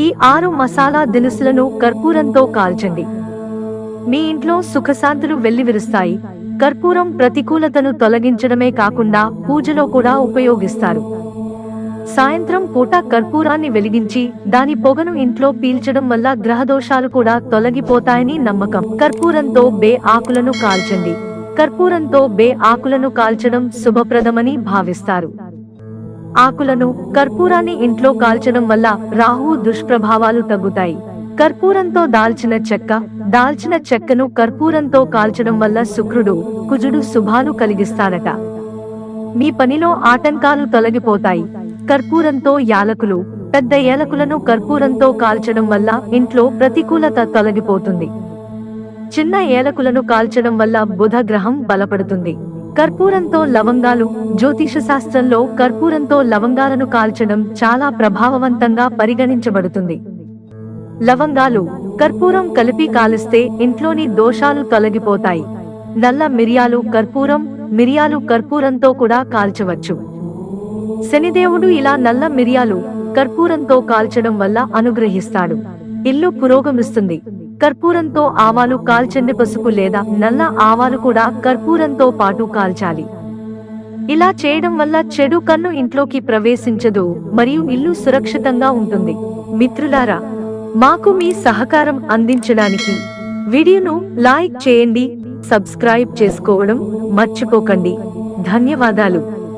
ఈ 6 మసాలా దినుసులను కర్పూరంతో కాల్చండి. మీ ఇంట్లో సుఖశాంతులు వెల్లివిరుస్తాయి. కర్పూరం ప్రతికూలతను తొలగించడమే కాకుండా పూజలో కూడా ఉపయోగిస్తారు. సాయంత్రం పూట కర్పూరాన్ని వెలిగించి దాని పొగను ఇంట్లో పీల్చడం వల్ల గ్రహదోషాలు కూడా తొలగిపోతాయని నమ్మకం. కర్పూరంతో బే ఆకులను కాల్చండి. కర్పూరంతో బే ఆకులను కాల్చడం శుభప్రదమని భావిస్తారు. ఆకులను, కర్పూరాన్ని ఇంట్లో కాల్చడం వల్ల రాహువు దుష్ప్రభావాలు తగ్గుతాయి. కర్పూరంతో దాల్చిన చెక్కను కర్పూరంతో కాల్చడం వల్ల శుక్రుడు, కుజుడు శుభాలు కలిగిస్తారట. మీ పనిలో ఆటంకాలు తొలగిపోతాయి. కర్పూరంతో యాలకులు, పెద్ద ఏలకులను కర్పూరంతో కాల్చడం వల్ల ఇంట్లో ప్రతికూలత తొలగిపోతుంది. చిన్న ఏలకులను కాల్చడం వల్ల బుధ గ్రహం బలపడుతుంది. కర్పూరంతో లవంగాలు. జ్యోతిష శాస్త్రంలో కర్పూరంతో లవంగాలను కాల్చడం చాలా ప్రభావవంతంగా పరిగణించబడుతుంది. లవంగాలు, కర్పూరం కలిపి కాలిస్తే ఇంట్లోని దోషాలు తొలగిపోతాయి. నల్ల మిరియాలు కర్పూరంతో కూడా కాల్చవచ్చు. శనిదేవుడు ఇలా నల్ల మిరియాలు కర్పూరంతో కాల్చడం వల్ల అనుగ్రహిస్తాడు. ఇల్లు పురోగమిస్తుంది. కర్పూరంతో ఆవాలు కాల్చండి. పసుపు లేదా నల్ల ఆవాలు కూడా కర్పూరంతో పాటు కాల్చాలి. ఇలా చేయడం వల్ల చెడు కన్ను ఇంట్లోకి ప్రవేశించదు మరియు ఇల్లు సురక్షితంగా ఉంటుంది. మిత్రులారా, మాకు మీ సహకారం అందించడానికి వీడియోను లైక్ చేయండి, సబ్స్క్రైబ్ చేసుకోవడం మర్చిపోకండి. ధన్యవాదాలు.